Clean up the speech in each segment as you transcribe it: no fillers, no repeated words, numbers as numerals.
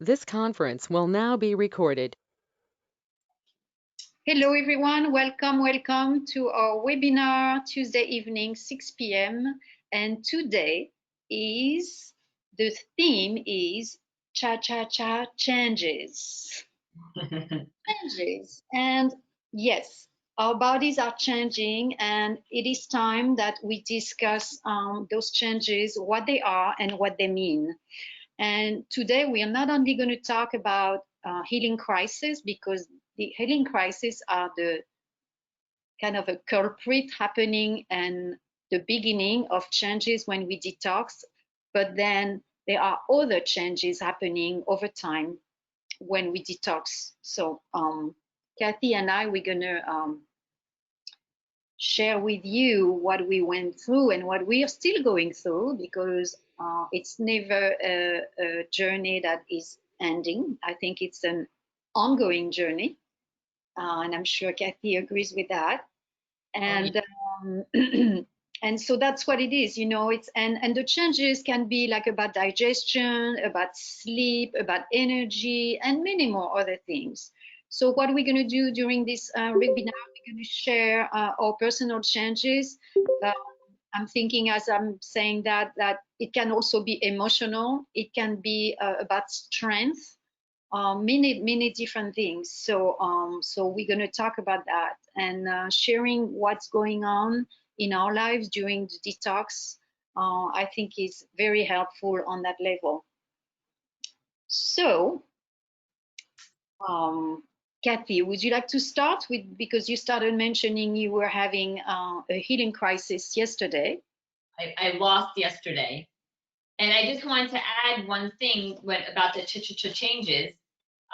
This conference will now be recorded. Hello, everyone. Welcome to our webinar Tuesday evening, 6 p.m. And today the theme is Cha-Cha-Cha changes. Changes. And yes, our bodies are changing, and it is time that we discuss those changes, what they are and what they mean. And today we are not only going to talk about healing crisis, because the healing crisis are the kind of a culprit happening and the beginning of changes when we detox, but then there are other changes happening over time when we detox. So Kathy and I, we're gonna share with you what we went through and what we are still going through, because it's never a journey that is ending. I think it's an ongoing journey, and I'm sure Kathy agrees with that. And and so that's what it is, it's and the changes can be like about digestion, about sleep, about energy, and many more other things. So what we're going to do during this webinar, we're going to share our personal changes. uh, I'm thinking, as I'm saying, that it can also be emotional, it can be about strength, many different things. So we're going to talk about that, and sharing what's going on in our lives during the detox. I think is very helpful on that level. So, Kathy, would you like to start with, because you started mentioning you were having a healing crisis yesterday? I lost yesterday. And I just wanted to add one thing about the cha-cha-cha changes.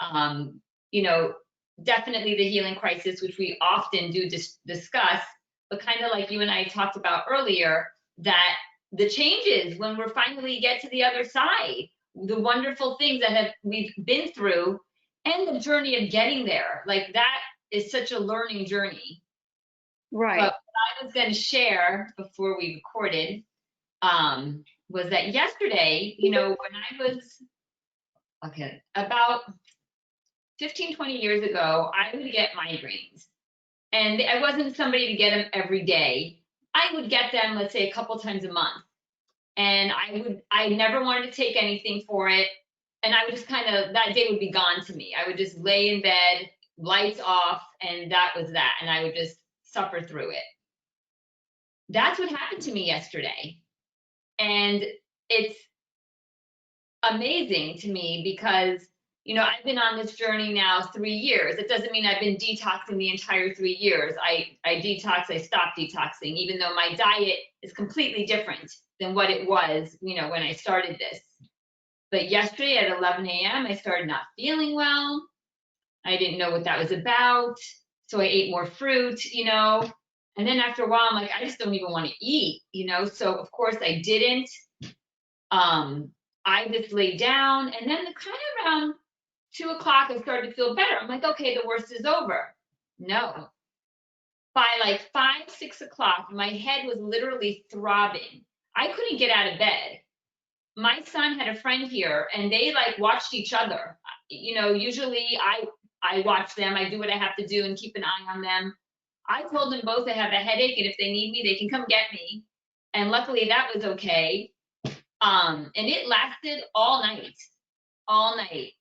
Um, you know, Definitely the healing crisis, which we often do discuss, but kind of like you and I talked about earlier, that the changes when we're finally get to the other side, the wonderful things that we've been through, and the journey of getting there, like that is such a learning journey. Right. But what I was going to share before we recorded was that yesterday, when I was, okay, about 15, 20 years ago, I would get migraines. And I wasn't somebody to get them every day. I would get them, let's say, a couple times a month. And I never wanted to take anything for it. And I would just that day would be gone to me. I would just lay in bed, lights off, and that was that. And I would just suffer through it. That's what happened to me yesterday. And it's amazing to me because I've been on this journey now 3 years. It doesn't mean I've been detoxing the entire 3 years. I detox, I stopped detoxing, even though my diet is completely different than what it was, when I started this. But yesterday at 11 a.m., I started not feeling well. I didn't know what that was about. So I ate more fruit, and then after a while, I'm like, I just don't even want to eat, So of course I didn't. I just laid down, and then kind of around 2 o'clock, I started to feel better. I'm like, okay, the worst is over. No. By like 5, 6 o'clock, my head was literally throbbing. I couldn't get out of bed. My son had a friend here, and they like watched each other. Usually I watch them. I do what I have to do and keep an eye on them. I told them both I have a headache, and if they need me, they can come get me. And luckily, that was okay. And it lasted all night.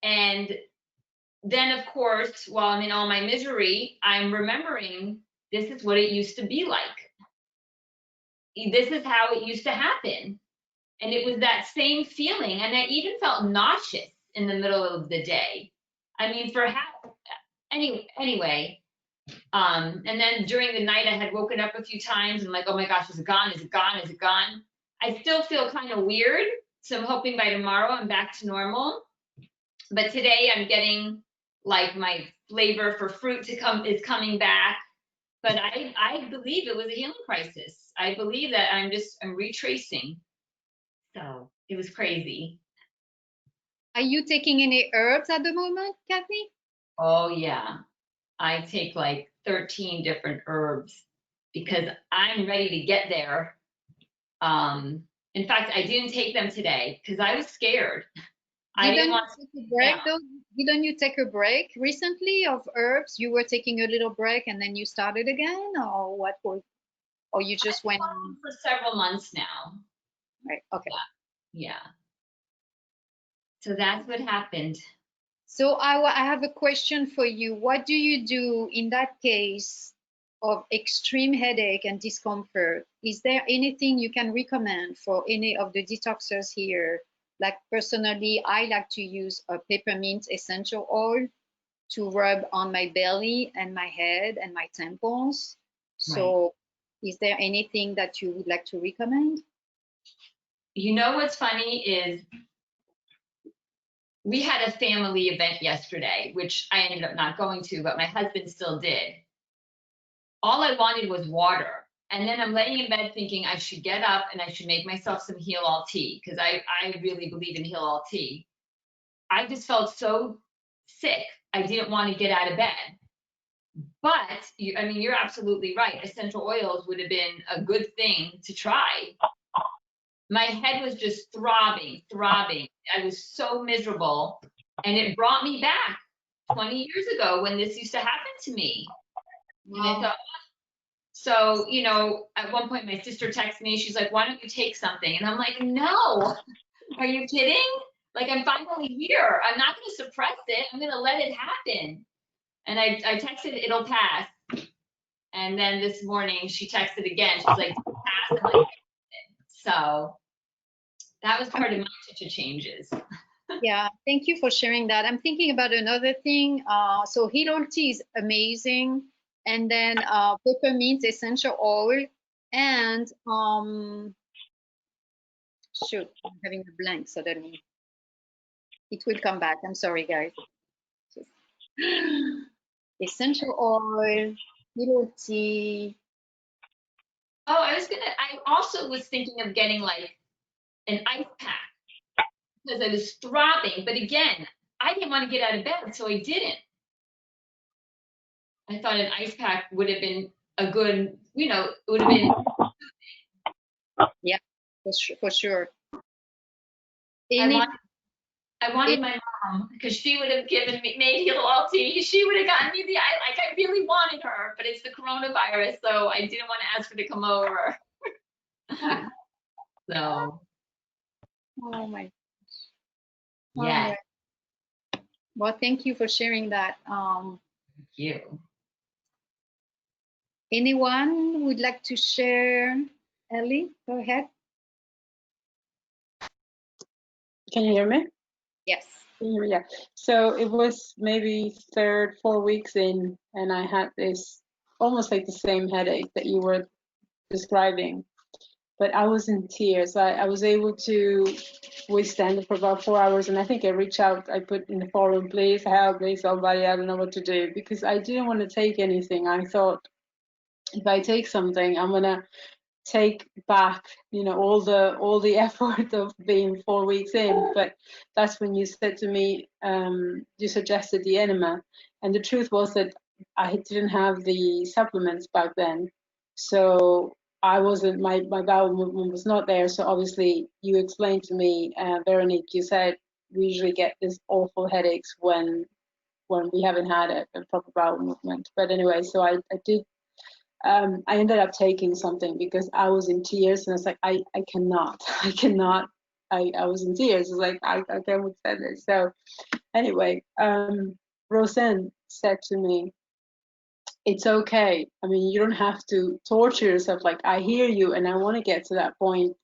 And then, of course, while I'm in all my misery, I'm remembering this is what it used to be like. This is how it used to happen. And it was that same feeling. And I even felt nauseous in the middle of the day. I mean, anyway. And then during the night, I had woken up a few times and like, oh my gosh, is it gone? Is it gone? Is it gone? I still feel kind of weird. So I'm hoping by tomorrow I'm back to normal. But today I'm getting like my flavor for fruit is coming back. But I believe it was a healing crisis. I believe that I'm retracing. So it was crazy. Are you taking any herbs at the moment, Kathy? Oh yeah. I take like 13 different herbs because I'm ready to get there. In fact, I didn't take them today because I was scared. I didn't want you take a to break down. though? Didn't you take a break recently of herbs? You were taking a little break and then you started again, or what was, or you just went on? For several months now. Right. Okay. Yeah. So that's what happened. So I have a question for you. What do you do in that case of extreme headache and discomfort? Is there anything you can recommend for any of the detoxers here? Like personally, I like to use a peppermint essential oil to rub on my belly and my head and my temples. Right. So is there anything that you would like to recommend? You know what's funny is we had a family event yesterday, which I ended up not going to, but my husband still did. All I wanted was water. And then I'm laying in bed thinking I should get up and I should make myself some Heal All tea because I really believe in Heal All tea. I just felt so sick. I didn't want to get out of bed. But I mean, you're absolutely right. Essential oils would have been a good thing to try. My head was just throbbing, throbbing. I was so miserable. And it brought me back 20 years ago when this used to happen to me. And I thought, so, you know, at one point my sister texted me, she's like, why don't you take something? And I'm like, no, are you kidding? Like, I'm finally here. I'm not going to suppress it. I'm going to let it happen. And I texted, it'll pass. And then this morning she texted again. She's like, pass. I'm like, so that was part of my changes. Yeah, thank you for sharing that. I'm thinking about another thing. So Heal All tea is amazing, and then peppermint essential oil, and shoot, I'm having a blank suddenly. It will come back. I'm sorry, guys. Essential oil, Heal All tea. Oh, I also was thinking of getting like an ice pack because I was throbbing. But again, I didn't want to get out of bed, so I didn't. I thought an ice pack would have been a good, you know, it would have been. Yeah, for sure. I Any, want, I wanted my mom because she would have given me made Heal All tea. She would have gotten me I really wanted her, but it's the coronavirus, so I didn't want to ask her to come over. So oh my, all yeah, right. Well, thank you for sharing that. thank you. Anyone would like to share? Ellie, go ahead. Can you hear me? Yes. Yeah. So it was maybe 4 weeks in, and I had this almost like the same headache that you were describing, but I was in tears. I was able to withstand it for about 4 hours, and I think I reached out. I put in the forum, please help, please somebody. I don't know what to do because I didn't want to take anything. I thought if I take something, I'm gonna take back, you know, all the effort of being 4 weeks in. But that's when you said to me, you suggested the enema, and the truth was that I didn't have the supplements back then, so I wasn't, my bowel movement was not there. So obviously you explained to me, Veronique, you said we usually get this awful headaches when we haven't had a proper bowel movement. But anyway, so I did, I ended up taking something because I was in tears, and I was like, I cannot, I cannot. I was in tears. It's like I can't withstand this. So anyway, Roseanne said to me, "It's okay. I mean, you don't have to torture yourself. Like I hear you, and I want to get to that point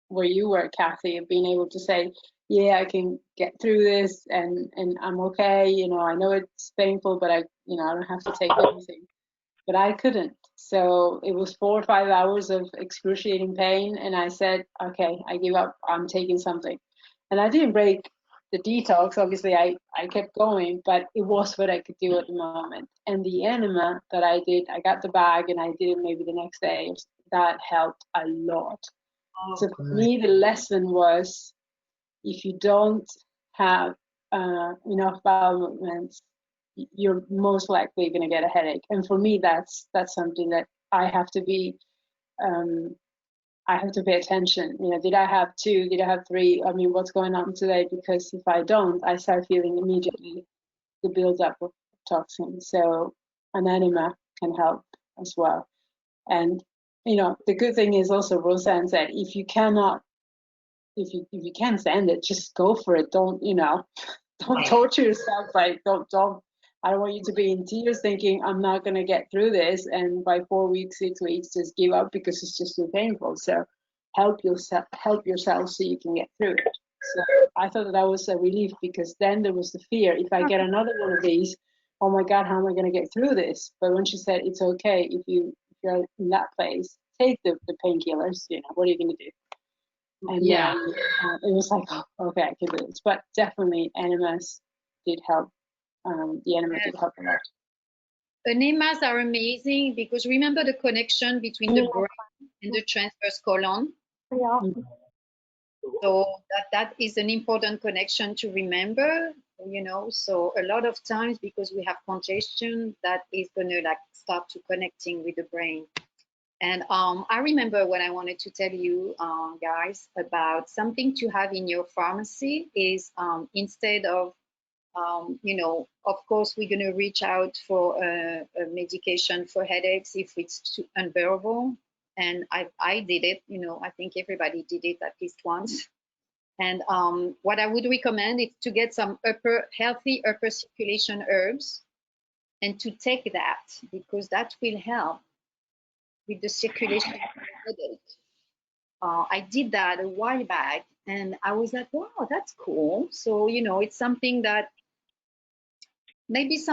where you were, Kathy, of being able to say, yeah, I can get through this, and I'm okay. You know, I know it's painful, but I don't have to take anything." But I couldn't. So it was 4 or 5 hours of excruciating pain, and I said, okay, I give up. I'm taking something. And I didn't break the detox. Obviously, I kept going, but it was what I could do at the moment. And the enema that I did, I got the bag and I did it maybe the next day. That helped a lot. So for me, the lesson was if you don't have enough bowel movements, you're most likely going to get a headache. And for me, that's something that I have to be I have to pay attention. You know, did I have 2? Did I have 3? I mean, what's going on today? Because if I don't, I start feeling immediately the buildup of toxins. So an enema can help as well. And you know, the good thing is also Roseanne said, if you can't stand it, just go for it. Don't, you know, don't torture yourself. Like don't. I don't want you to be in tears thinking I'm not gonna get through this, and by 4 weeks, 6 weeks, just give up because it's just too painful. So help yourself so you can get through it. So I thought that was a relief, because then there was the fear, if I get another one of these, oh my God, how am I gonna get through this? But when she said it's okay if you're in that place, take the painkillers. You know, what are you gonna do? And Yeah. then it was like, oh, okay, I can do this. But definitely enemas did help. The enema did help a lot. Enemas are amazing because remember the connection between the brain and the transverse colon. So that is an important connection to remember, you know. So a lot of times, because we have congestion, that is gonna like start to connecting with the brain. And I remember when I wanted to tell you guys about something to have in your pharmacy is instead of you know, of course, we're going to reach out for a medication for headaches if it's too unbearable. And I did it, you know, I think everybody did it at least once. And what I would recommend is to get some healthy upper circulation herbs and to take that, because that will help with the circulation of the headache. I did that a while back and I was like, wow, that's cool. So, you know, it's something that maybe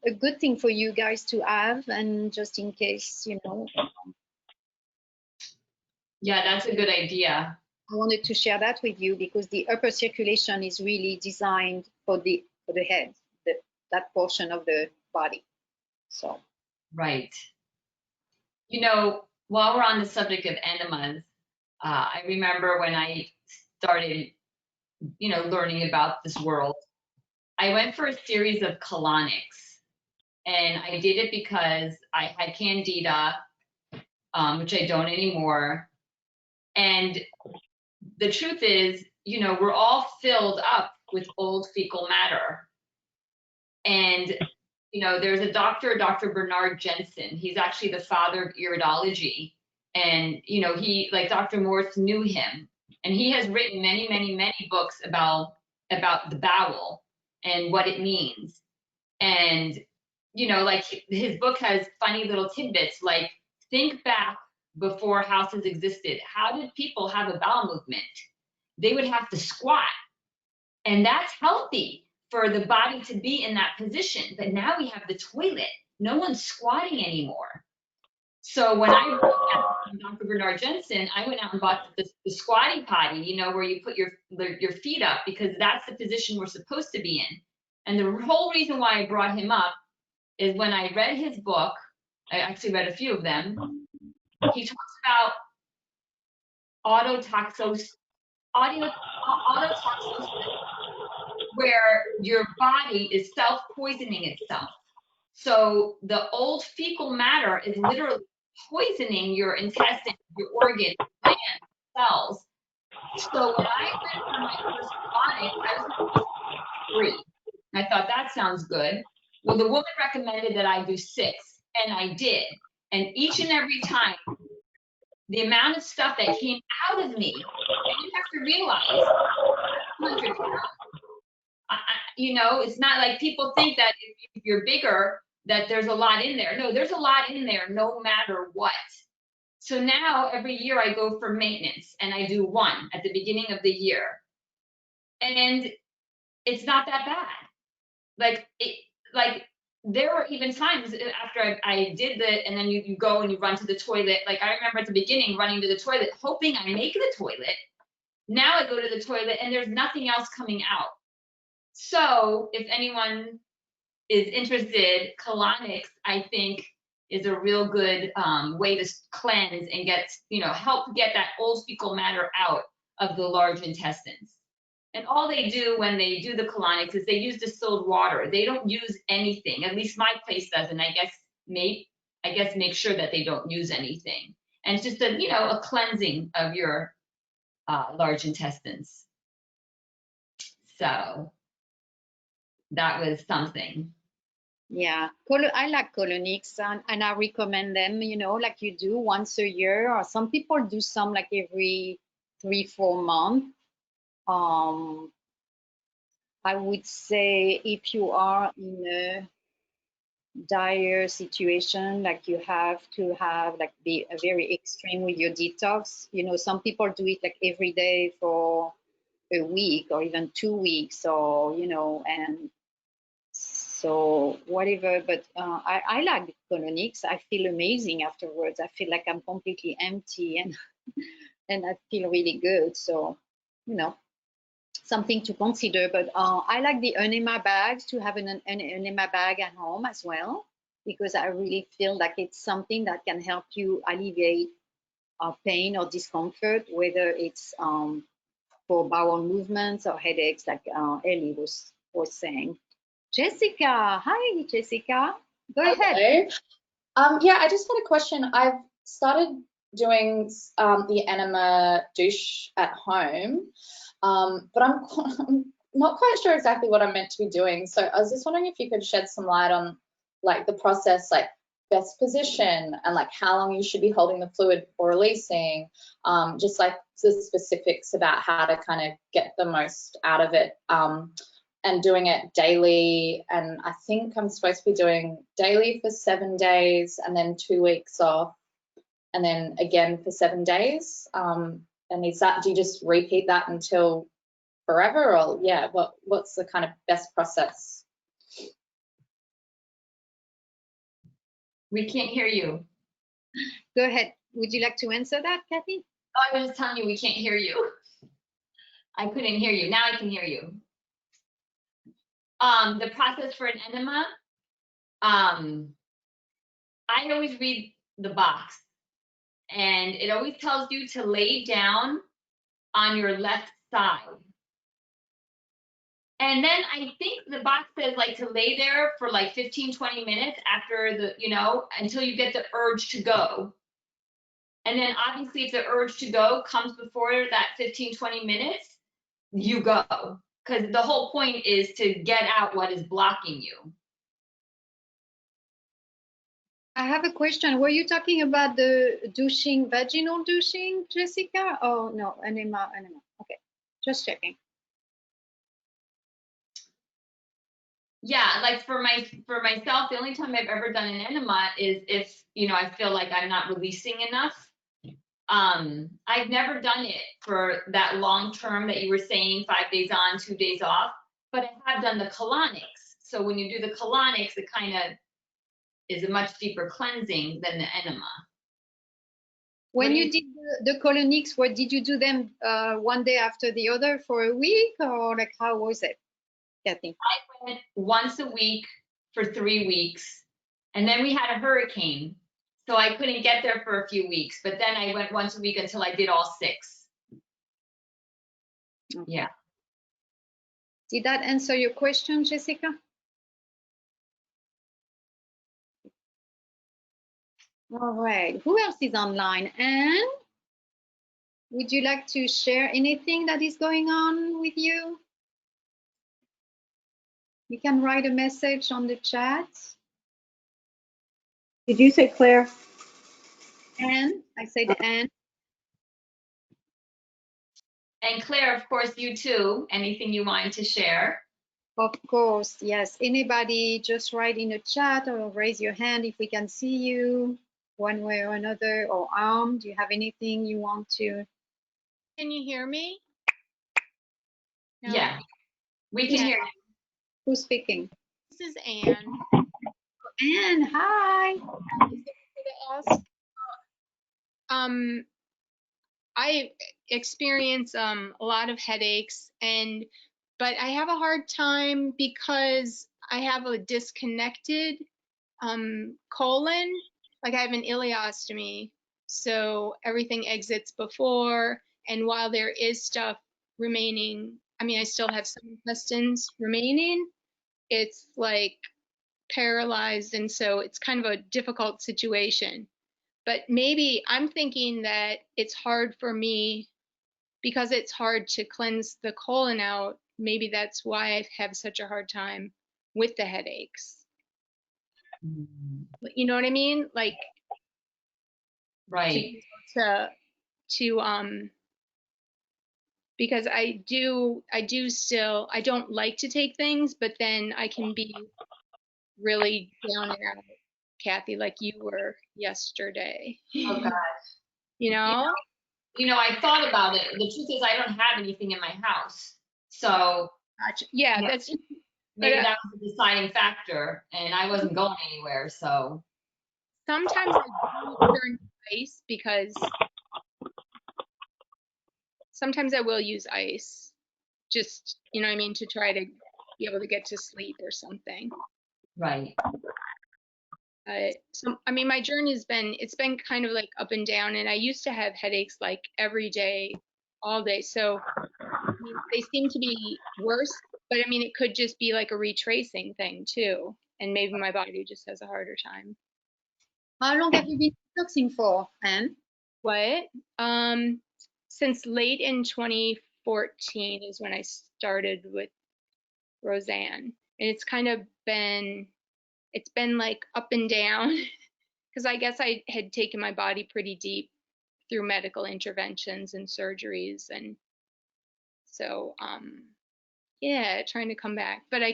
a good thing for you guys to have, and just in case, you know. Yeah, that's a good idea. I wanted to share that with you because the upper circulation is really designed for the head, that portion of the body. So. Right. You know, while we're on the subject of enemas, I remember when I started, you know, learning about this world, I went for a series of colonics, and I did it because I had candida, which I don't anymore. And the truth is, you know, we're all filled up with old fecal matter. And, you know, there's a doctor, Dr. Bernard Jensen. He's actually the father of iridology. And, you know, he, like Dr. Morse knew him. And he has written many, many, many books about the bowel and what it means. And, you know, like his book has funny little tidbits, like think back before houses existed. How did people have a bowel movement? They would have to squat. And that's healthy for the body to be in that position. But now we have the toilet. No one's squatting anymore. So when I wrote that from Dr. Bernard Jensen, I went out and bought the squatty potty, you know, where you put your feet up, because that's the position we're supposed to be in. And the whole reason why I brought him up is when I read his book, I actually read a few of them, he talks about autotoxosis, where your body is self-poisoning itself. So the old fecal matter is literally poisoning your intestines, your organs, glands, cells. So when I went for my first colonic, I was 3. I thought that sounds good. Well, the woman recommended that I do 6, and I did. And each and every time, the amount of stuff that came out of me, and you have to realize, 100 pounds. You know, it's not like people think that if you're bigger, that there's a lot in there. No, there's a lot in there no matter what. So now every year I go for maintenance, and I do 1 at the beginning of the year. And it's not that bad. Like there were even times after I did and then you go and you run to the toilet. Like I remember at the beginning running to the toilet, hoping I make the toilet. Now I go to the toilet and there's nothing else coming out. So if anyone is interested, colonics, I think, is a real good way to cleanse and get, you know, help get that old fecal matter out of the large intestines. And all they do when they do the colonics is they use distilled water. They don't use anything. At least my place doesn't. I guess make sure that they don't use anything. And it's just a, you know, a cleansing of your large intestines. So that was something. Yeah, I like colonics, and I recommend them, you know, like you do once a year, or some people do some like every 3-4 months. I would say if you are in a dire situation, like you have to have like be very extreme with your detox, you know, some people do it like every day for a week or even 2 weeks, or you know, and so whatever. But I like colonics. I feel amazing afterwards. I feel like I'm completely empty, and and I feel really good. So you know, something to consider. But I like the enema bags, to have an enema bag at home as well, because I really feel like it's something that can help you alleviate pain or discomfort, whether it's for bowel movements or headaches, like Ellie was saying. Jessica, hi Jessica, go ahead. Hello. Yeah, I just had a question. I've started doing the enema douche at home, but I'm not quite sure exactly what I'm meant to be doing. So I was just wondering if you could shed some light on like the process, like best position, and like how long you should be holding the fluid before releasing, just like the specifics about how to kind of get the most out of it. And doing it daily, and I think I'm supposed to be doing daily for 7 days and then 2 weeks off, and then again for 7 days. And is that, do you just repeat that until forever, or yeah, what's the kind of best process? We can't hear you. Go ahead. Would you like to answer that, Kathy? Oh, I was just telling you we can't hear you. I couldn't hear you. Now I can hear you. The process for an enema, I always read the box, and it always tells you to lay down on your left side. And then I think the box says like to lay there for like 15-20 minutes after the, you know, until you get the urge to go. And then obviously if the urge to go comes before that 15-20 minutes, you go. Because the whole point is to get out what is blocking you. I have a question. Were you talking about the douching, vaginal douching, Jessica? Oh no, enema. Okay, just checking. Yeah, like for myself, the only time I've ever done an enema is if, you know, I feel like I'm not releasing enough. I've never done it for that long term that you were saying, 5 days on, 2 days off, but I have done the colonics. So when you do the colonics, it kind of is a much deeper cleansing than the enema. When you did the colonics, what did you do them one day after the other for a week, or like how was it, Kathy? I went once a week for 3 weeks, and then we had a hurricane, so I couldn't get there for a few weeks, but then I went once a week until I did all 6. Okay. Yeah. Did that answer your question, Jessica? All right. Who else is online? Anne, would you like to share anything that is going on with you? You can write a message on the chat. Did you say Claire? Anne, I said Anne. And Claire, of course, you too. Anything you wanted to share? Of course, yes. Anybody, just write in the chat or raise your hand if we can see you one way or another. Or do you have anything you want to? Can you hear me? No? Yeah, we can hear you. Who's speaking? This is Anne. Anne, hi. I experience a lot of headaches, but I have a hard time because I have a disconnected colon. Like I have an ileostomy, so everything exits before, and while there is stuff remaining, I mean, I still have some intestines remaining. It's like paralyzed, and so it's kind of a difficult situation. but maybe I'm thinking that it's hard for me because it's hard to cleanse the colon out. Maybe that's why I have such a hard time with the headaches. You know what I mean? Like Right. to because I don't like to take things, but then I can be really down and out, Kathy, like you were yesterday. Oh God. You know? I thought about it. The truth is I don't have anything in my house. So Gotcha. Yeah, Yeah. that's maybe But, that was the deciding factor, and I wasn't going anywhere. So sometimes I do turn to ice because sometimes I will use ice, just, you know what I mean, to try to be able to get to sleep or something. right. So I mean, my journey it's been kind of like up and down, and I used to have headaches like every day, all day. So I mean, they seem to be worse, but I mean, it could just be like a retracing thing too, and maybe my body just has a harder time. How long have you been detoxing for, Anne? What? Since late in 2014 is when I started with Roseanne, and it's kind of it's been like up and down because I guess I had taken my body pretty deep through medical interventions and surgeries, and so yeah, trying to come back. But I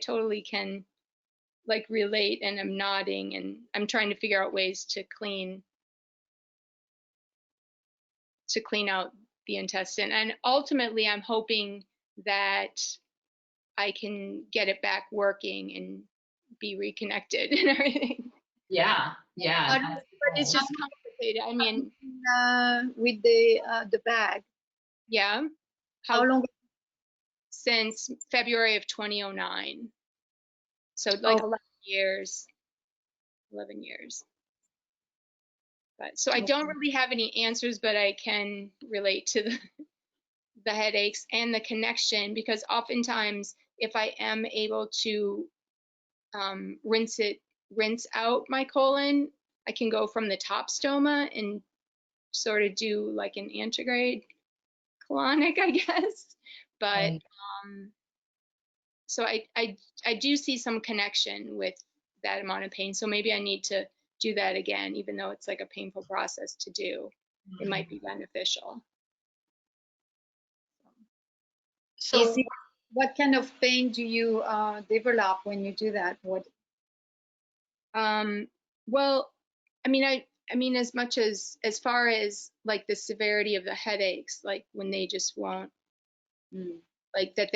totally can like relate, and I'm nodding, and I'm trying to figure out ways to clean out the intestine. And ultimately, I'm hoping that I can get it back working and be reconnected and everything. Yeah. Yeah. How- But it's just complicated. I mean, with the bag. yeah. How long? Since February of 2009. So like 11 years. 11 years. But so I don't really have any answers, but I can relate to the headaches and the connection, because oftentimes if I am able to rinse out my colon, I can go from the top stoma and sort of do like an antegrade colonic, I guess. But Right. so I do see some connection with that amount of pain. So maybe I need to do that again, even though it's like a painful process to do. It might be beneficial. So What kind of pain do you develop when you do that? What? Well, I mean, as much as far as like the severity of the headaches, like when they just won't, like that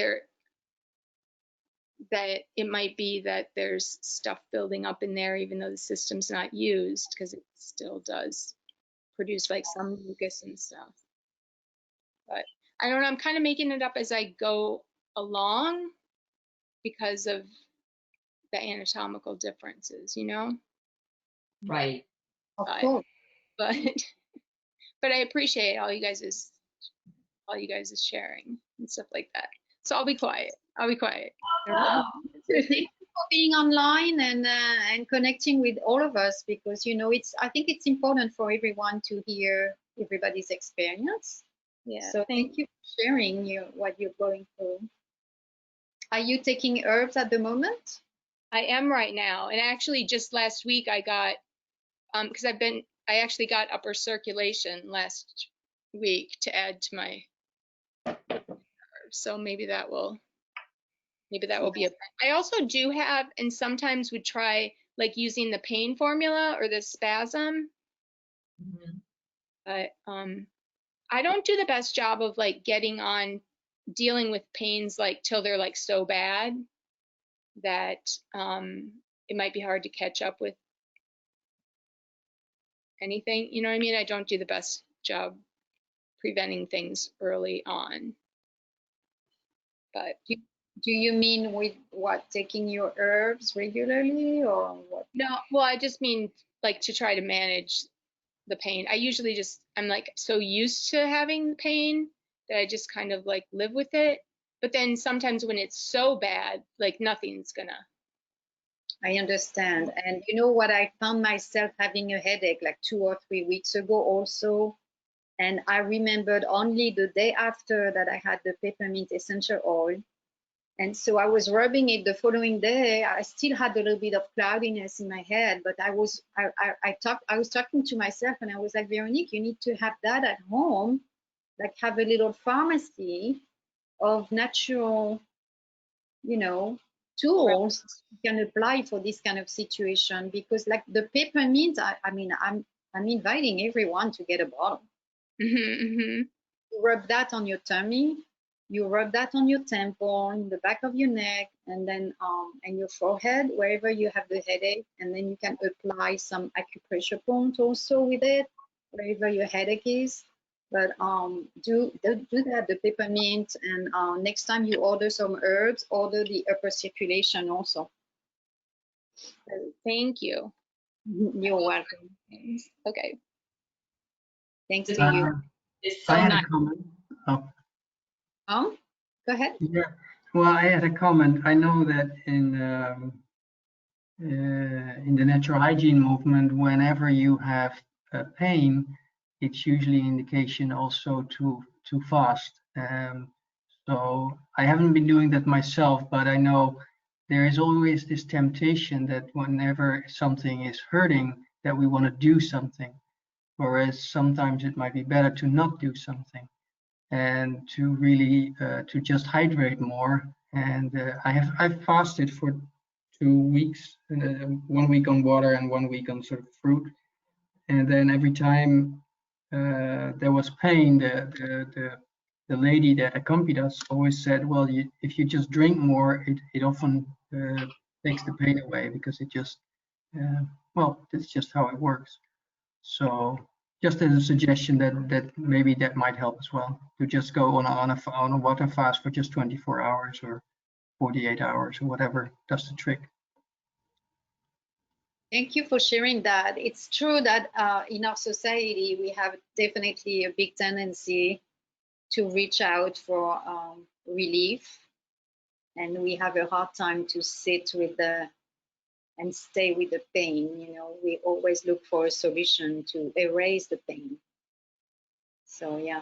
it might be that there's stuff building up in there, even though the system's not used, because it still does produce like some mucus and stuff. But I don't know, I'm kind of making it up as I go along because of the anatomical differences, you know? right. Of course. But but I appreciate all you guys is sharing and stuff like that. So I'll be quiet. Thank you for being online and connecting with all of us, because I think it's important for everyone to hear everybody's experience. Yeah. So thank you for sharing what you're going through. Are you taking herbs at the moment? I am right now, and actually just last week I got because I actually got upper circulation last week to add to my herbs. So maybe that will be I also do have, and sometimes would try like using the pain formula or the spasm. But I don't do the best job of like getting on dealing with pains like till they're like so bad that it might be hard to catch up with anything. You know what I mean? I don't do the best job preventing things early on. But do you mean with what, taking your herbs regularly or what? no, well, I just mean like to try to manage the pain. I usually I'm like so used to having pain that I just kind of like live with it. But then sometimes when it's so bad, like nothing's gonna I understand. And you know what? I found myself having a headache like 2 or 3 weeks ago also. And I remembered only the day after that I had the peppermint essential oil. And so I was rubbing it the following day. I still had a little bit of cloudiness in my head, but I was talking to myself and I was like, Veronique, you need to have that at home, like have a little pharmacy of natural, you know, tools you can apply for this kind of situation. Because like the peppermint, I mean, I'm inviting everyone to get a bottle. Mm-hmm. You rub that on your tummy, you rub that on your temple, in the back of your neck, and then and your forehead, wherever you have the headache, and then you can apply some acupressure point also with it, wherever your headache is. But do that, the peppermint, and next time you order some herbs, order the upper circulation also. Thank you. You're welcome. Okay. Thanks to you. It's so I had nice. a comment. Oh, Go ahead. yeah. Well, I had a comment. I know that in the natural hygiene movement, whenever you have pain, it's usually an indication also to fast. So I haven't been doing that myself, but I know there is always this temptation that whenever something is hurting, that we want to do something, whereas sometimes it might be better to not do something and to really to just hydrate more. And I've fasted for 2 weeks, 1 week on water and 1 week on sort of fruit. And then every time there was pain, the lady that accompanied us always said, well, if you just drink more, it often takes the pain away, because it just, well, that's just how it works. So just as a suggestion that maybe that might help as well, to just go on a water fast for just 24 hours or 48 hours or whatever does the trick. Thank you for sharing that. It's true that in our society, we have definitely a big tendency to reach out for relief, and we have a hard time to sit with and stay with the pain. You know, we always look for a solution to erase the pain. So yeah.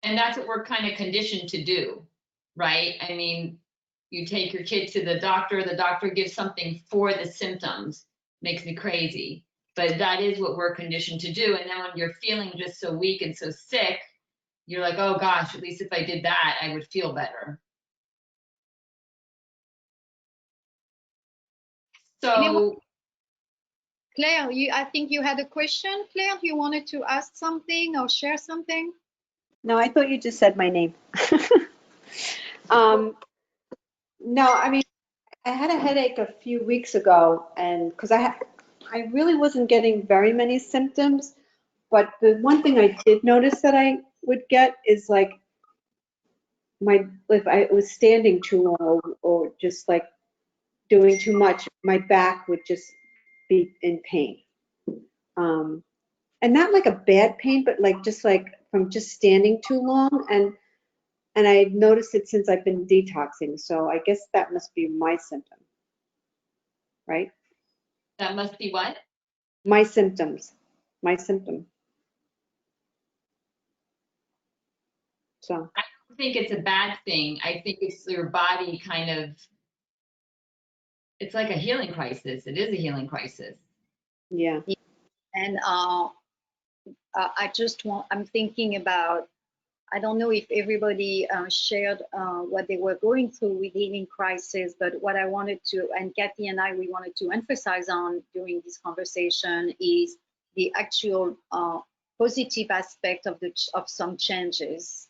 And that's what we're kind of conditioned to do, right? I mean, you take your kid to the doctor gives something for the symptoms, makes me crazy. But that is what we're conditioned to do. And then when you're feeling just so weak and so sick, you're like, oh gosh, at least if I did that, I would feel better. So Claire, I think you had a question. Claire, you wanted to ask something or share something? No, I thought you just said my name. No, I mean, I had a headache a few weeks ago, and because I really wasn't getting very many symptoms, but the one thing I did notice that I would get is like if I was standing too long or just like doing too much, my back would just be in pain. And not like a bad pain, but like just like from just standing too long. And I noticed it since I've been detoxing. So I guess that must be my symptom, right? that must be what? My symptoms, my symptom. So I don't think it's a bad thing. I think it's your body kind of, it's like a healing crisis. It is a healing crisis. yeah. And I'm thinking about, I don't know if everybody shared what they were going through with healing crisis, but what I wanted to, and Kathy and I, we wanted to emphasize on during this conversation is the actual positive aspect of some changes.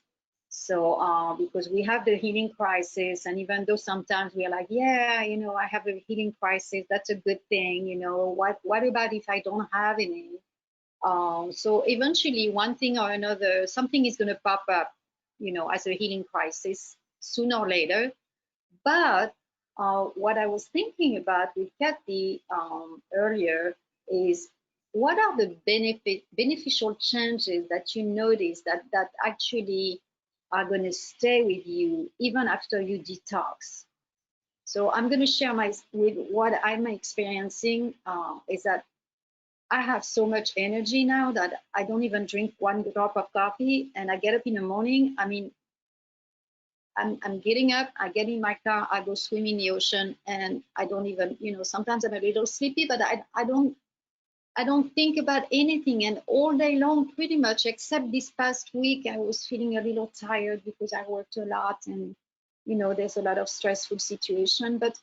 So because we have the healing crisis, and even though sometimes we're like, yeah, you know, I have a healing crisis, that's a good thing, you know, what about if I don't have any? So eventually, one thing or another, something is going to pop up, you know, as a healing crisis sooner or later. But what I was thinking about with Kathy earlier is, what are the beneficial changes that you notice that actually are going to stay with you even after you detox? So I'm going to share with what I'm experiencing is that I have so much energy now that I don't even drink one drop of coffee. And I get up in the morning. I mean, I'm getting up, I get in my car, I go swim in the ocean, and I don't even, sometimes I'm a little sleepy, but I don't think about anything. And all day long, pretty much, except this past week, I was feeling a little tired because I worked a lot, and there's a lot of stressful situation. But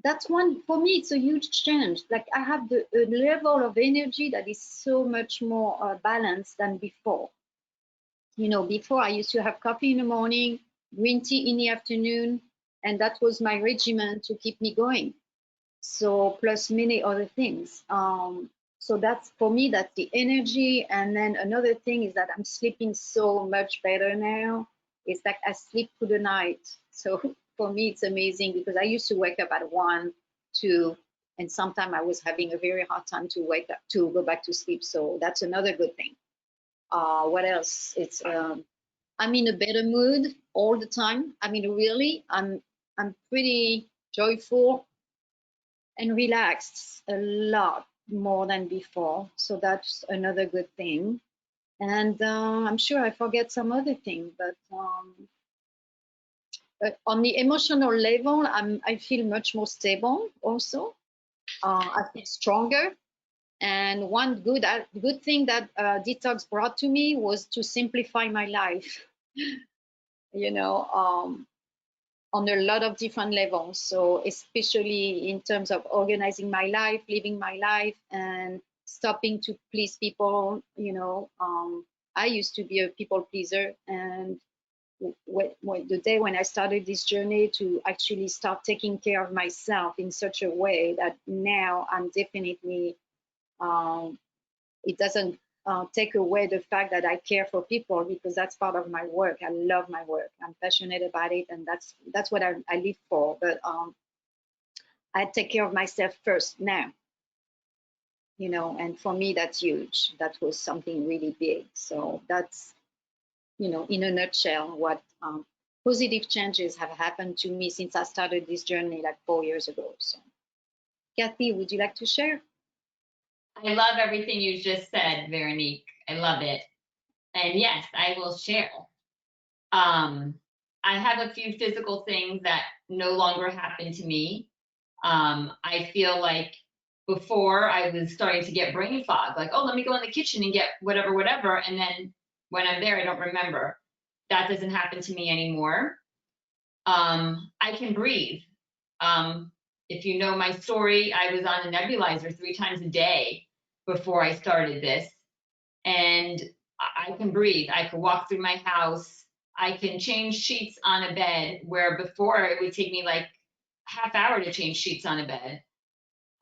that's one for me. It's a huge change. Like I have a level of energy that is so much more balanced than before. Before I used to have coffee in the morning, green tea in the afternoon, and that was my regimen to keep me going. So plus many other things. So that's for me, that's the energy. And then another thing is that I'm sleeping so much better now. It's like I sleep through the night. So for me, it's amazing because I used to wake up at 1, 2, and sometimes I was having a very hard time to wake up, to go back to sleep. So that's another good thing. What else? It's I'm in a better mood all the time. I mean, really, I'm pretty joyful and relaxed a lot more than before. So that's another good thing. And I'm sure I forget some other thing, but on the emotional level, I feel much more stable also. I feel stronger. And one good thing that detox brought to me was to simplify my life, on a lot of different levels. So especially in terms of organizing my life, living my life, and stopping to please people. I used to be a people pleaser, and the day when I started this journey to actually start taking care of myself in such a way that now I'm definitely it doesn't take away the fact that I care for people, because that's part of my work. I love my work. I'm passionate about it, and that's what I live for. But I take care of myself first now, and for me, that's huge. That was something really big. So that's, in a nutshell, what positive changes have happened to me since I started this journey like 4 years ago. So, Kathy, would you like to share? I love everything you just said, Veronique. I love it. And yes, I will share. I have a few physical things that no longer happen to me. I feel like before I was starting to get brain fog, like, oh, let me go in the kitchen and get whatever. And then when I'm there, I don't remember. That doesn't happen to me anymore. I can breathe. If you know my story, I was on a nebulizer 3 times a day before I started this. And I can breathe. I can walk through my house. I can change sheets on a bed, where before it would take me like half hour to change sheets on a bed.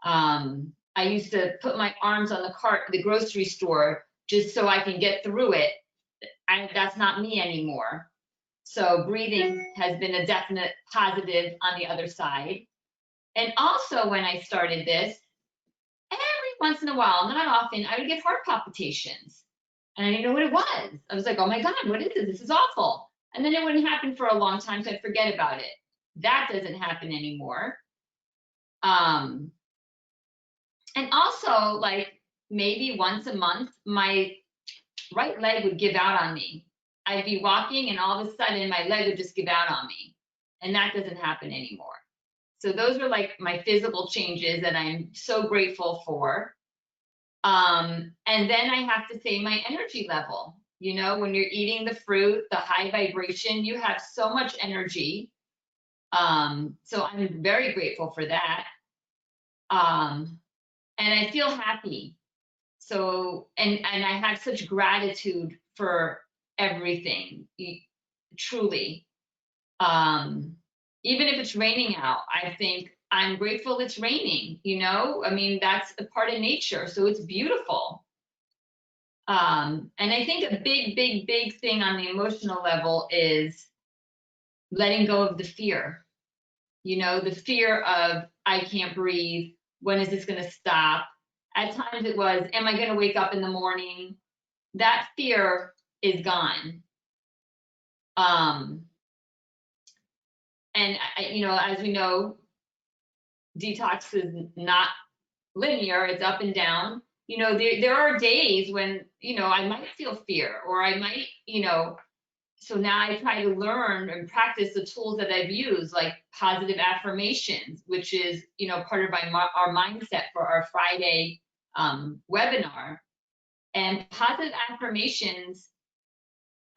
I used to put my arms on the cart at the grocery store just so I can get through it. That's not me anymore. So breathing has been a definite positive on the other side. And also when I started this, every once in a while, not often, I would get heart palpitations. And I didn't know what it was. I was like, oh my God, what is this? This is awful. And then it wouldn't happen for a long time, so I'd forget about it. That doesn't happen anymore. And also, like, maybe once a month, my right leg would give out on me. I'd be walking and all of a sudden my leg would just give out on me. And that doesn't happen anymore. So those are like my physical changes that I'm so grateful for. And then I have to say my energy level. When you're eating the fruit, the high vibration, you have so much energy. So I'm very grateful for that. And I feel happy. So, and I have such gratitude for everything, truly. Even if it's raining out, I think I'm grateful it's raining, I mean, that's a part of nature, so it's beautiful. And I think a big thing on the emotional level is letting go of the fear. The fear of, I can't breathe. When is this going to stop? At times it was, am I going to wake up in the morning? That fear is gone. and as we know, detox is not linear, it's up and down. There are days when, I might feel fear, or I might, so now I try to learn and practice the tools that I've used, like positive affirmations, which is, part of our mindset for our Friday webinar. And positive affirmations,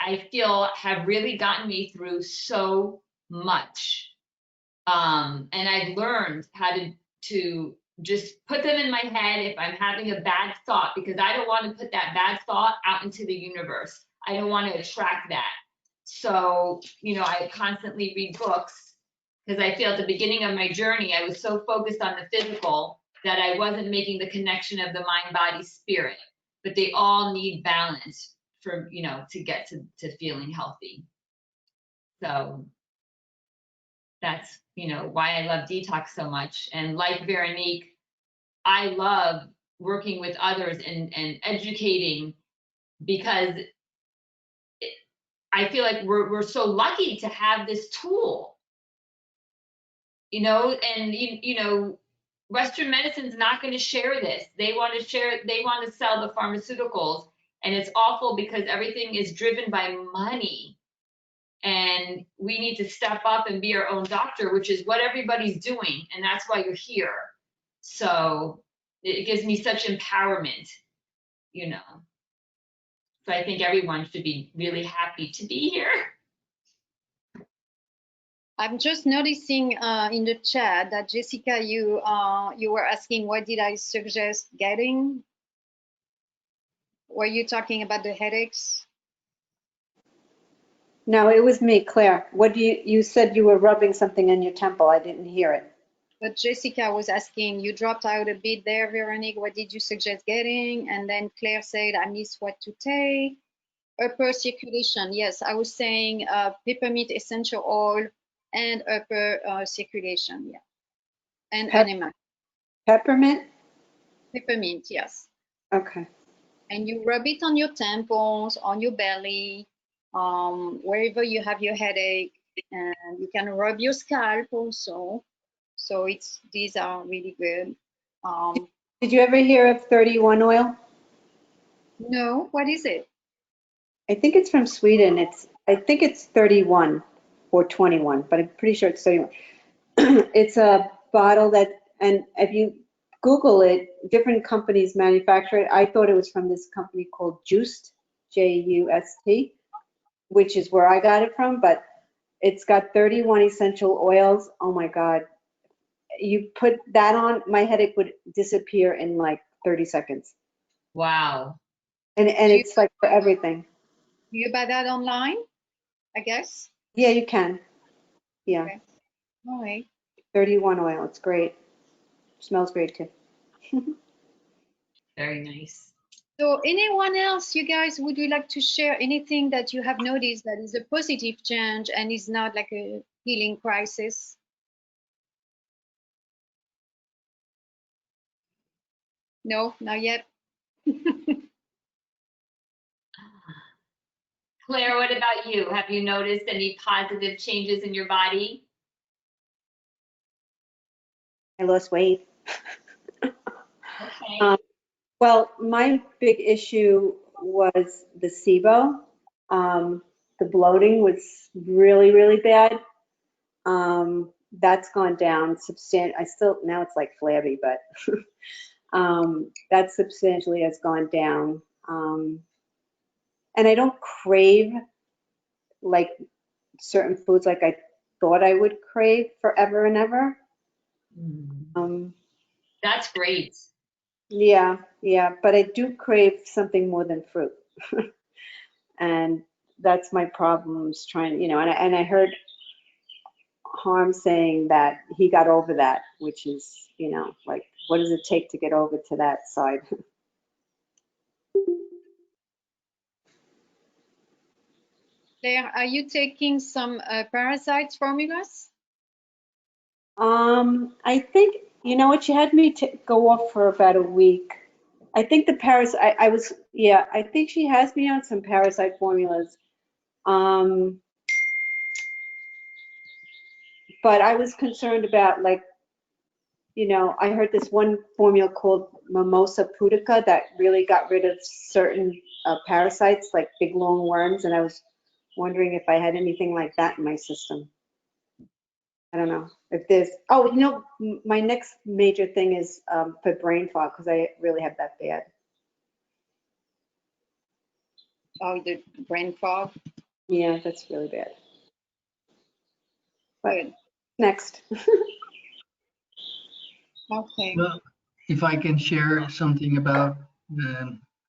I feel, have really gotten me through so much. And I've learned how to just put them in my head if I'm having a bad thought, because I don't want to put that bad thought out into the universe. I don't want to attract that. So, I constantly read books, because I feel at the beginning of my journey, I was so focused on the physical that I wasn't making the connection of the mind, body, spirit. But they all need balance for, to get to feeling healthy. So that's, why I love detox so much. And like Veronique, I love working with others and educating, because I feel like we're so lucky to have this tool, and Western medicine's not going to share this. They want to sell the pharmaceuticals, and it's awful because everything is driven by money. And we need to step up and be our own doctor, which is what everybody's doing, and that's why you're here. So it gives me such empowerment, So I think everyone should be really happy to be here. I'm just noticing in the chat that Jessica, you were asking what did I suggest getting? Were you talking about the headaches? No, it was me, Claire. What do you said you were rubbing something in your temple. I didn't hear it. But Jessica was asking, you dropped out a bit there, Veronique. What did you suggest getting? And then Claire said, I missed what to take. Upper circulation. Yes, I was saying peppermint essential oil and upper circulation. Yeah. And enema. Peppermint? Peppermint, yes. Okay. And you rub it on your temples, on your belly, wherever you have your headache. And you can rub your scalp also. So these are really good. Did you ever hear of 31 oil? No, what is it? I think it's from Sweden. I think it's 31 or 21, but I'm pretty sure it's 31. It's a bottle and if you Google it, different companies manufacture it. I thought it was from this company called Just, J-U-S-T, which is where I got it from, but it's got 31 essential oils. Oh my God. You put that on, my headache would disappear in like 30 seconds. Wow. And it's like for everything. Do you buy that online, I guess? Yeah, you can. Yeah. Okay. All right. 31 oil. It's great. Smells great too. Very nice. So anyone else, you guys, would you like to share anything that you have noticed that is a positive change and is not like a healing crisis? No, not yet. Claire, what about you? Have you noticed any positive changes in your body? I lost weight. Okay. Well, my big issue was the SIBO. The bloating was really, really bad. That's gone down substantially. Now it's like flabby, but that substantially has gone down. And I don't crave like certain foods like I thought I would crave forever and ever. That's great. Yeah, but I do crave something more than fruit. And that's my problems trying, and I heard Harm saying that he got over that, which is, like, what does it take to get over to that side? Claire, are you taking some parasites formulas? I think, you know what, she had me go off for about a week. I think the I think she has me on some parasite formulas. but I was concerned about, like, you know, I heard this one formula called Mimosa pudica that really got rid of certain parasites, like big long worms, and I was wondering if I had anything like that in my system. I don't know if there's, oh, you know, my next major thing is for brain fog, because I really have that bad. Oh, the brain fog. Yeah, that's really bad. Good. Next. Okay. Well, if I can share something about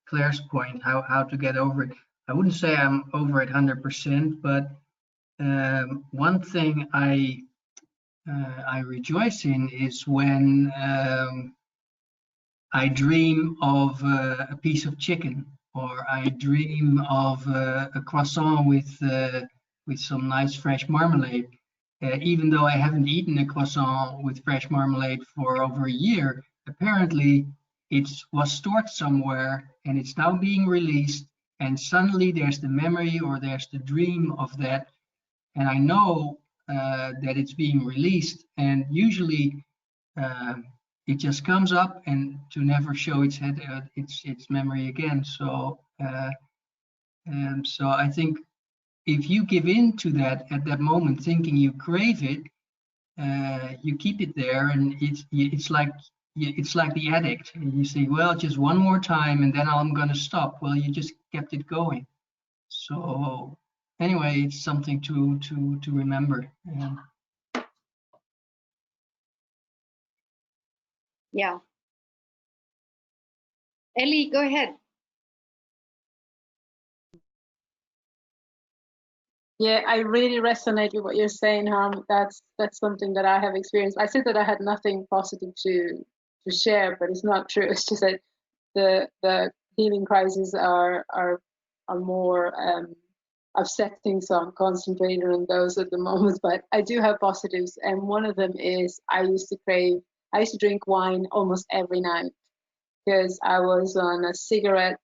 Claire's point, how to get over it. I wouldn't say I'm over it 100%, but one thing I rejoice in is when I dream of a piece of chicken, or I dream of a croissant with some nice fresh marmalade. Even though I haven't eaten a croissant with fresh marmalade for over a year, apparently it was stored somewhere and it's now being released, and suddenly there's the memory or there's the dream of that, and I know that it's being released, and usually it just comes up and to never show its head, its memory again. So so I think if you give in to that at that moment, thinking you crave it, you keep it there, and it's like the addict. You say, well, just one more time, and then I'm gonna stop. Well, you just kept it going. So anyway, it's something to remember. Yeah. Ellie, go ahead. Yeah, I really resonate with what you're saying, Harm. That's something that I have experienced. I said that I had nothing positive to share, but it's not true. It's just that the healing crises are more upsetting, so I'm concentrating on those at the moment. But I do have positives, and one of them is I used to drink wine almost every night because I was on a cigarette,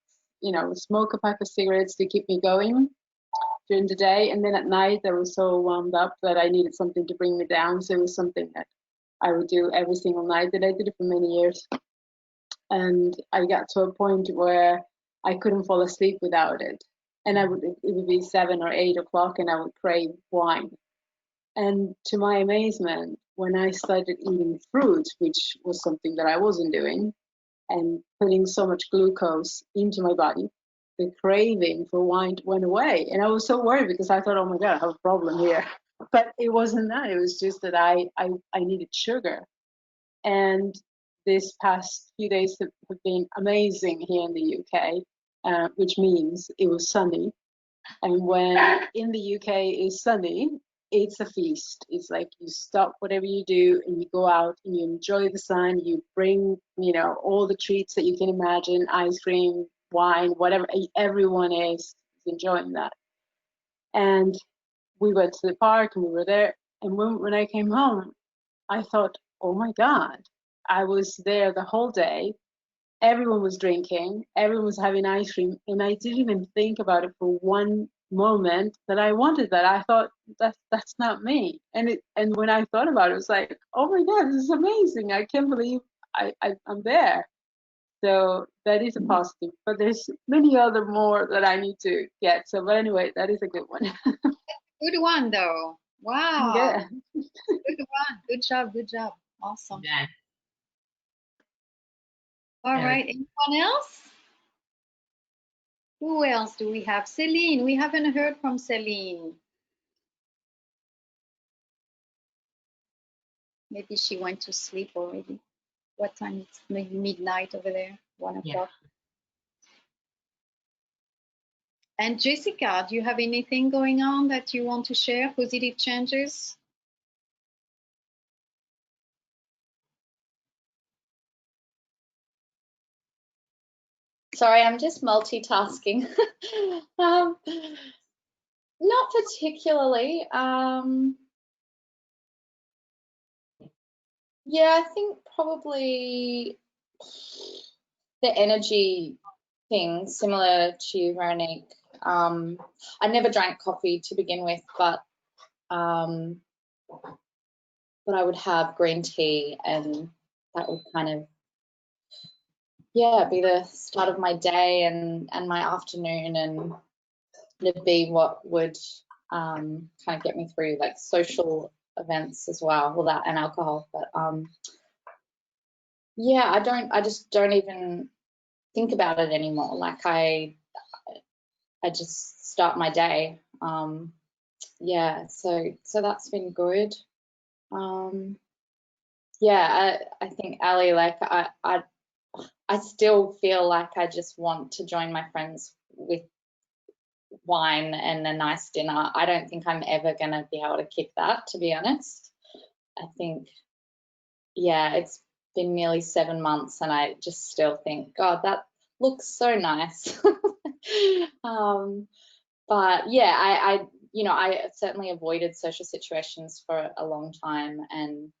smoke a pack of cigarettes to keep me going during the day, and then at night I was so wound up that I needed something to bring me down. So it was something that I would do every single night, that I did it for many years. And I got to a point where I couldn't fall asleep without it. And it would be 7 or 8 o'clock and I would crave wine. And to my amazement, when I started eating fruit, which was something that I wasn't doing, and putting so much glucose into my body, the craving for wine went away. And I was so worried because I thought, oh my God, I have a problem here. But it wasn't that. It was just that I needed sugar. And this past few days have been amazing here in the UK, which means it was sunny. And when in the UK is sunny, it's a feast. It's like you stop whatever you do and you go out and you enjoy the sun. You bring, all the treats that you can imagine, ice cream, wine, whatever. Everyone is enjoying that. And we went to the park and we were there. And when I came home, I thought, oh my God, I was there the whole day. Everyone was drinking, everyone was having ice cream, and I didn't even think about it for one moment that I wanted that. I thought that's not me. And when I thought about it, it was like, oh my God, this is amazing. I can't believe I'm there. So that is a positive, but there's many other more that I need to get. So, but anyway, that is a good one. Good one, though. Wow. Yeah. Good one. Good job. Good job. Awesome. Yeah. All right. Anyone else? Who else do we have? Celine. We haven't heard from Celine. Maybe she went to sleep already. What time? It's maybe midnight over there. 1 o'clock. And Jessica, do you have anything going on that you want to share? Positive changes? Sorry, I'm just multitasking. Not particularly. Yeah, I think probably the energy thing, similar to you, Veronique. I never drank coffee to begin with, but but I would have green tea, and that would kind of, yeah, be the start of my day and my afternoon, and it'd be what would kind of get me through like social events as well, that and alcohol. But yeah, I just don't even think about it anymore. Like I just start my day. Yeah, so that's been good. Yeah, I think, Ali, like I still feel like I just want to join my friends with wine and a nice dinner. I don't think I'm ever gonna be able to kick that, to be honest. I think, yeah, it's been nearly 7 months and I just still think, God, that looks so nice. But yeah, I certainly avoided social situations for a long time, and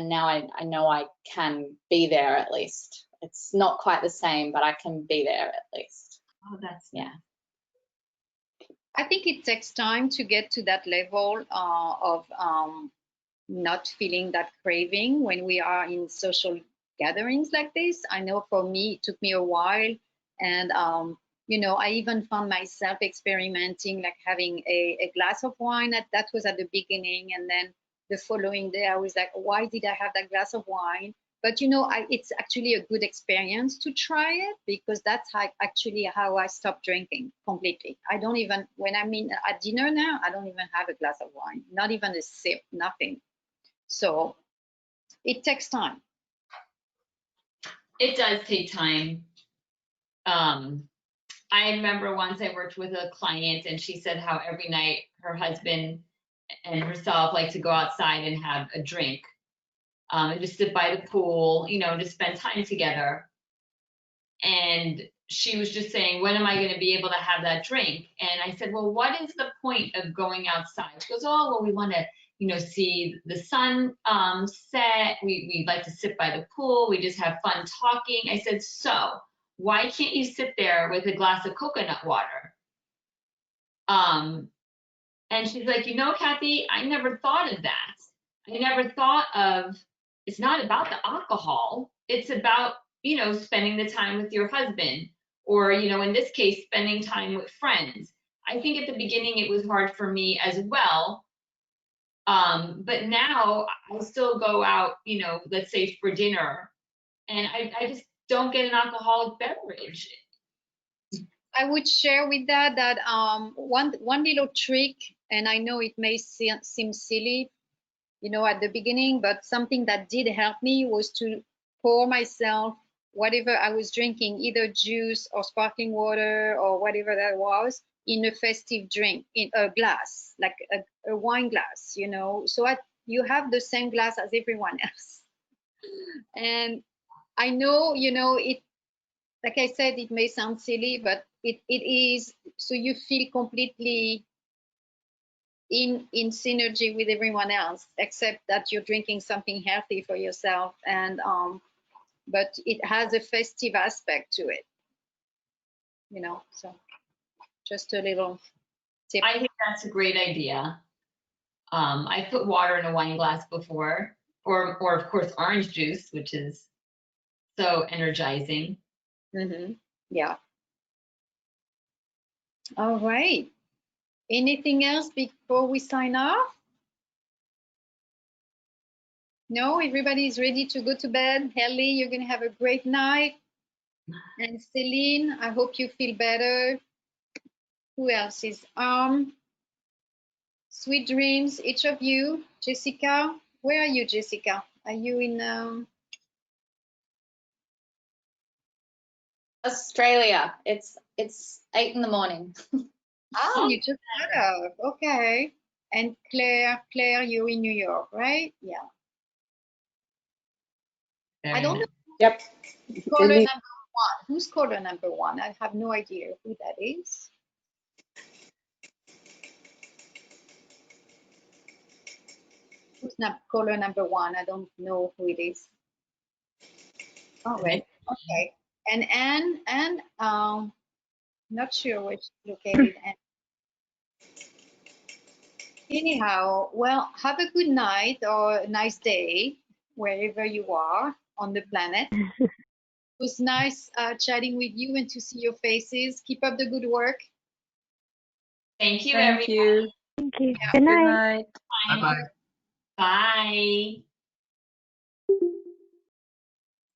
now I know I can be there at least. It's not quite the same, but I can be there at least. Oh, that's Yeah. I think it takes time to get to that level of not feeling that craving when we are in social gatherings like this. I know for me, it took me a while. And, I even found myself experimenting, like having a glass of wine. That was at the beginning. And then the following day, I was like, why did I have that glass of wine? But, it's actually a good experience to try it, because that's actually how I stopped drinking completely. I don't even, when I'm at dinner now, I don't even have a glass of wine, not even a sip, nothing. So it takes time. It does take time. I remember once I worked with a client and she said how every night her husband and herself like to go outside and have a drink, and just sit by the pool, just spend time together. And she was just saying, when am I going to be able to have that drink? And I said, well, what is the point of going outside? She goes, oh, well, we want to, see the sun set. We like to sit by the pool. We just have fun talking. I said, so why can't you sit there with a glass of coconut water? And she's like, Kathy, I never thought of that. I never thought of, it's not about the alcohol. It's about, spending the time with your husband, or, in this case, spending time with friends. I think at the beginning it was hard for me as well. But now I still go out, let's say for dinner, and I just don't get an alcoholic beverage. I would share with that one little trick, and I know it may seem silly, at the beginning, but something that did help me was to pour myself whatever I was drinking, either juice or sparkling water or whatever that was, in a festive drink, in a glass, like a wine glass, so you have the same glass as everyone else. And I know, it, like I said, it may sound silly, but it is, so you feel completely in synergy with everyone else, except that you're drinking something healthy for yourself. And but it has a festive aspect to it, so just a little tip. I think that's a great idea. I put water in a wine glass before, or of course orange juice, which is so energizing. Yeah. All right. Anything else before we sign off? No, everybody's ready to go to bed. Helly, you're going to have a great night. And Celine, I hope you feel better. Who else is sweet dreams, each of you. Jessica, where are you, Jessica? Are you in Australia. It's 8 in the morning. Oh, you just got up. Okay. And Claire, you're in New York, right? Yeah. I don't know. Yep. Caller Indeed. number one. Who's caller number one? I have no idea who that is. Who's caller number one? I don't know who it is. All right. Okay. And Anne, not sure where she's located. Anyhow, well, have a good night or a nice day wherever you are on the planet. It was nice chatting with you and to see your faces. Keep up the good work. Thank you, Thank everybody. you. Thank you. Yeah. Good Good night. night. Bye bye. Bye.